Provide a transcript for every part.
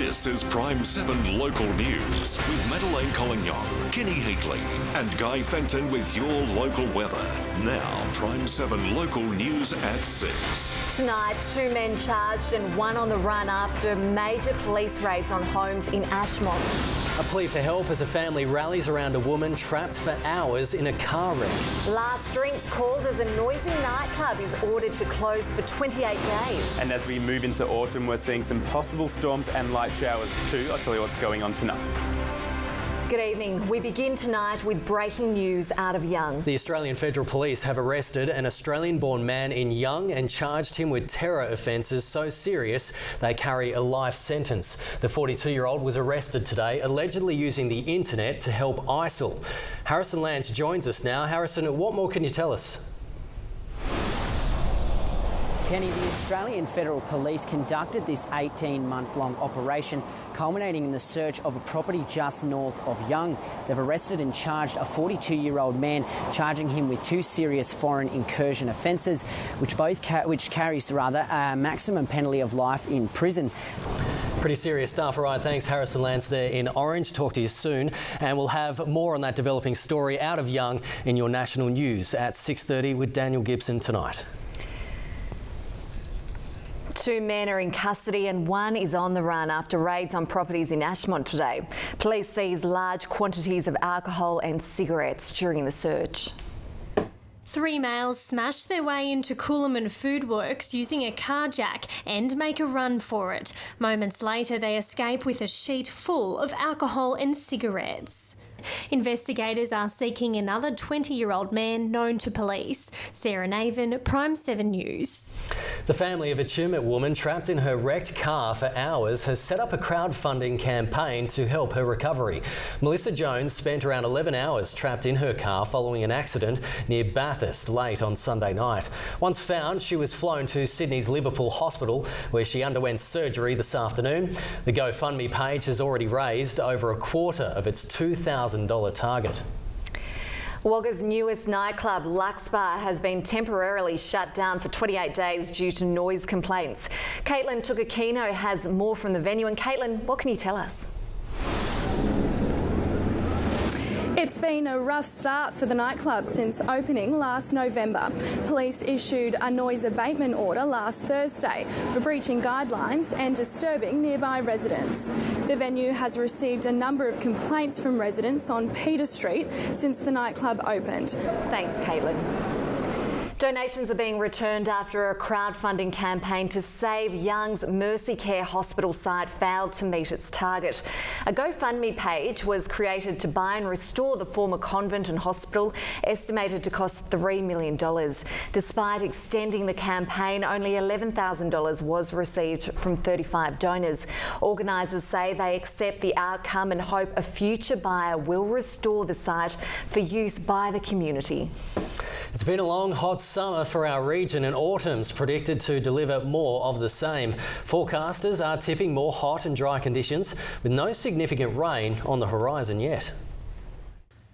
This is Prime7 Local News with Madelaine Collignon, Kenny Heatley and Guy Fenton with your local weather. Now, Prime7 Local News at 6. Tonight, 2 men charged and 1 on the run after major police raids on homes in Ashmont. A plea for help as a family rallies around a woman trapped for hours in a car wreck. Last drinks called as a noisy nightclub is ordered to close for 28 days. And as we move into autumn, we're seeing some possible storms and light showers too. I'll tell you what's going on tonight. Good evening. We begin tonight with breaking news out of Young. The Australian Federal Police have arrested an Australian-born man in Young and charged him with terror offences so serious they carry a life sentence. The 42-year-old was arrested today, allegedly using the internet to help ISIL. Harrison Lance joins us now. Harrison, what more can you tell us? Kenny, the Australian Federal Police conducted this 18-month-long operation, culminating in the search of a property just north of Young. They've arrested and charged a 42-year-old man, charging him with 2 serious foreign incursion offences, which carries a maximum penalty of life in prison. Pretty serious stuff. All right, thanks Harrison Lance there in Orange. Talk to you soon. And we'll have more on that developing story out of Young in your national news at 6:30 with Daniel Gibson tonight. 2 men are in custody and 1 is on the run after raids on properties in Ashmont today. Police seized large quantities of alcohol and cigarettes during the search. 3 males smash their way into Collignon Food Works using a car jack and make a run for it. Moments later, they escape with a sheet full of alcohol and cigarettes. Investigators are seeking another 20-year-old man known to police. Sarah Naven, Prime7 News. The family of a Chumit woman trapped in her wrecked car for hours has set up a crowdfunding campaign to help her recovery. Melissa Jones spent around 11 hours trapped in her car following an accident near Bathurst late on Sunday night. Once found, she was flown to Sydney's Liverpool Hospital, where she underwent surgery this afternoon. The GoFundMe page has already raised over a quarter of its $2,000 target. Wagga's newest nightclub, Lux Bar, has been temporarily shut down for 28 days due to noise complaints. Caitlin Tukakino has more from the venue. And Caitlin, what can you tell us? It's been a rough start for the nightclub since opening last November. Police issued a noise abatement order last Thursday for breaching guidelines and disturbing nearby residents. The venue has received a number of complaints from residents on Peter Street since the nightclub opened. Thanks, Caitlin. Donations are being returned after a crowdfunding campaign to save Young's Mercy Care Hospital site failed to meet its target. A GoFundMe page was created to buy and restore the former convent and hospital, estimated to cost $3 million. Despite extending the campaign, only $11,000 was received from 35 donors. Organisers say they accept the outcome and hope a future buyer will restore the site for use by the community. It's been a long, hot summer for our region, and autumn's predicted to deliver more of the same. Forecasters are tipping more hot and dry conditions with no significant rain on the horizon yet.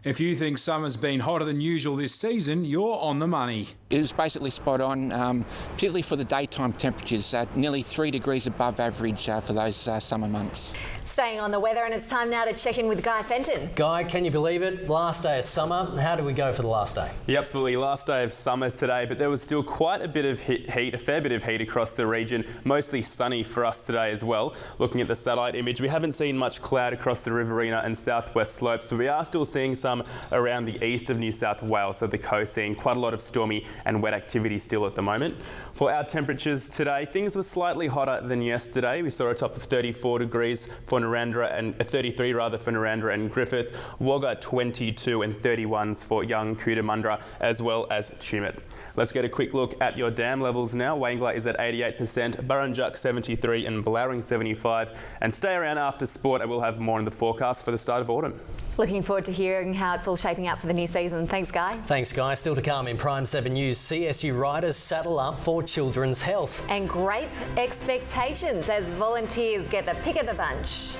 If you think summer's been hotter than usual this season, you're on the money. It was basically spot on, particularly for the daytime temperatures, nearly 3 degrees above average for those summer months. Staying on the weather, and it's time now to check in with Guy Fenton. Guy, can you believe it? Last day of summer. How did we go for the last day? Yeah, absolutely. Last day of summer today, but there was still quite a bit of heat, a fair bit of heat across the region. Mostly sunny for us today as well. Looking at the satellite image, we haven't seen much cloud across the Riverina and southwest slopes, but we are still seeing some around the east of New South Wales, so the coast, seeing quite a lot of stormy and wet activity still at the moment. For our temperatures today, things were slightly hotter than yesterday. We saw a top of 34 degrees for Narrandera and 33 rather for Narrandera and Griffith, Wagga 22 and 31s for Young, Cootamundra as well as Chumit. Let's get a quick look at your dam levels now. Wangla is at 88%, Burrinjuck 73 and Blowering 75, and stay around after sport and we'll have more in the forecast for the start of autumn. Looking forward to hearing how it's all shaping up for the new season. Thanks, Guy. Thanks, Guy. Still to come in Prime7 News, CSU riders saddle up for children's health. And great expectations as volunteers get the pick of the bunch.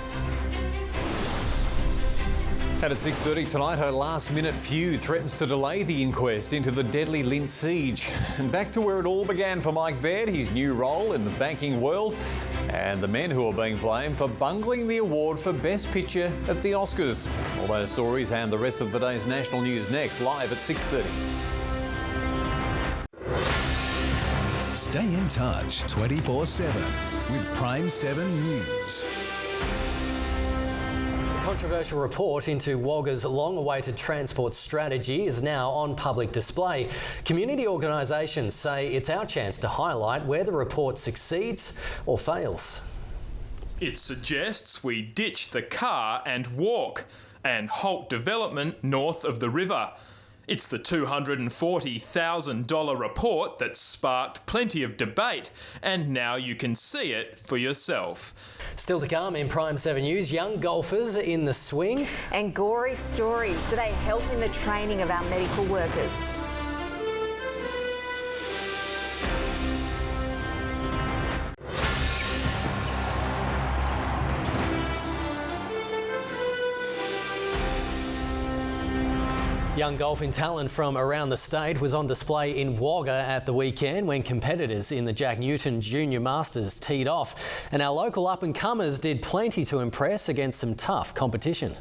And at 6:30 tonight, her last-minute feud threatens to delay the inquest into the deadly Lindt siege. And back to where it all began for Mike Baird, his new role in the banking world, and the men who are being blamed for bungling the award for Best Picture at the Oscars. All those stories and the rest of the day's national news next, live at 6:30. Stay in touch 24/7 with Prime7 News. A controversial report into Wagga's long-awaited transport strategy is now on public display. Community organisations say it's our chance to highlight where the report succeeds or fails. It suggests we ditch the car and walk and halt development north of the river. It's the $240,000 report that sparked plenty of debate, and now you can see it for yourself. Still to come in Prime7 News, young golfers in the swing. And gory stories. Do they help in the training of our medical workers? Young golfing talent from around the state was on display in Wagga at the weekend when competitors in the Jack Newton Junior Masters teed off. And our local up-and-comers did plenty to impress against some tough competition.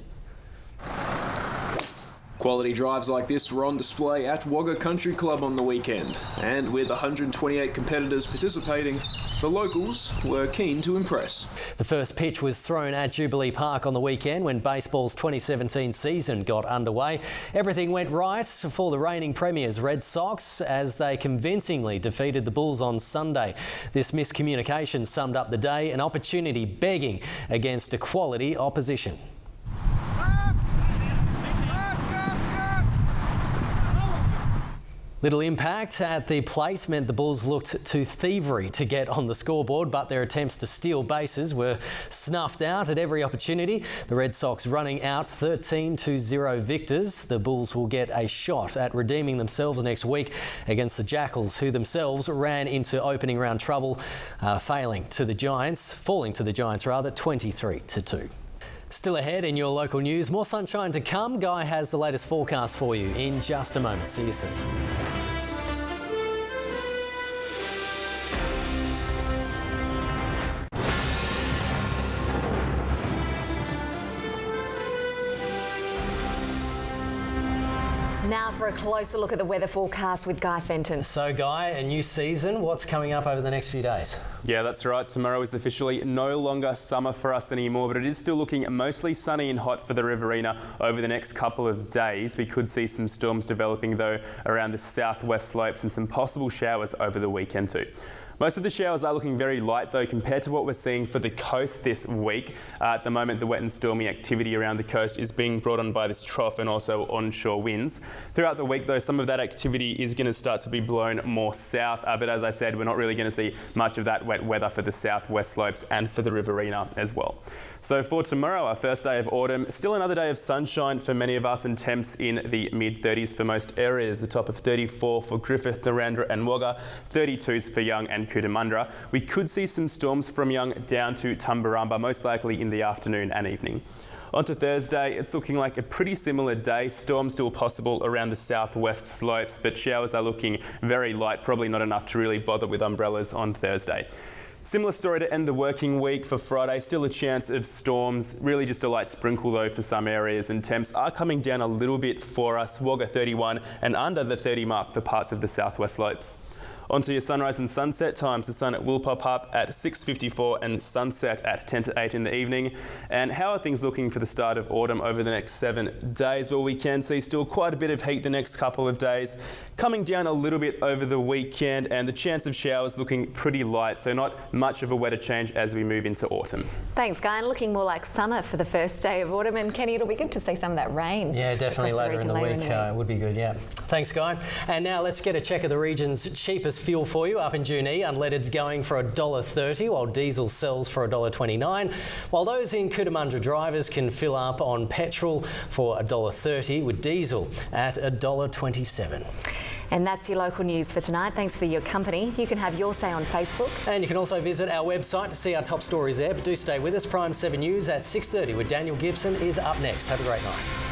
Quality drives like this were on display at Wagga Country Club on the weekend, and with 128 competitors participating, the locals were keen to impress. The first pitch was thrown at Jubilee Park on the weekend when baseball's 2017 season got underway. Everything went right for the reigning premiers Red Sox as they convincingly defeated the Bulls on Sunday. This miscommunication summed up the day, an opportunity begging against a quality opposition. Little impact at the plate meant the Bulls looked too thievery to get on the scoreboard, but their attempts to steal bases were snuffed out at every opportunity. The Red Sox running out 13-0 victors. The Bulls will get a shot at redeeming themselves next week against the Jackals, who themselves ran into opening round trouble, falling to the Giants 23-2. Still ahead in your local news, more sunshine to come. Guy has the latest forecast for you in just a moment. See you soon. Now for a closer look at the weather forecast with Guy Fenton. So Guy, a new season, what's coming up over the next few days? Yeah, that's right. Tomorrow is officially no longer summer for us anymore, but it is still looking mostly sunny and hot for the Riverina over the next couple of days. We could see some storms developing though around the southwest slopes and some possible showers over the weekend too. Most of the showers are looking very light though compared to what we're seeing for the coast this week. At the moment, the wet and stormy activity around the coast is being brought on by this trough and also onshore winds. Throughout the week though, some of that activity is going to start to be blown more south, but as I said, we're not really going to see much of that wet weather for the southwest slopes and for the Riverina as well. So for tomorrow, our first day of autumn, still another day of sunshine for many of us and temps in the mid-30s for most areas. The top of 34 for Griffith, Narrandera and Wagga, 32s for Young and Cootamundra. We could see some storms from Young down to Tumbarumba, most likely in the afternoon and evening. On to Thursday, it's looking like a pretty similar day. Storms still possible around the southwest slopes, but showers are looking very light, probably not enough to really bother with umbrellas on Thursday. Similar story to end the working week for Friday. Still a chance of storms, really just a light sprinkle though for some areas, and temps are coming down a little bit for us. Wagga 31 and under the 30 mark for parts of the southwest slopes. Onto your sunrise and sunset times. The sun will pop up at 6:54 and sunset at 10 to 8 in the evening. And how are things looking for the start of autumn over the next 7 days? Well, we can see still quite a bit of heat the next couple of days, coming down a little bit over the weekend, and the chance of showers looking pretty light, so not much of a weather change as we move into autumn. Thanks, Guy. And looking more like summer for the first day of autumn. And Kenny, it'll be good to see some of that rain. Yeah, definitely later in the week. It would be good, yeah. Thanks, Guy. And now let's get a check of the region's cheapest fuel for you. Up in Junee, unleaded's going for $1.30, while diesel sells for $1.29, while those in Cootamundra drivers can fill up on petrol for $1.30, with diesel at $1.27. And that's your local news for tonight. Thanks for your company. You can have your say on Facebook. And you can also visit our website to see our top stories there. But do stay with us. Prime7 News at 6:30 with Daniel Gibson is up next. Have a great night.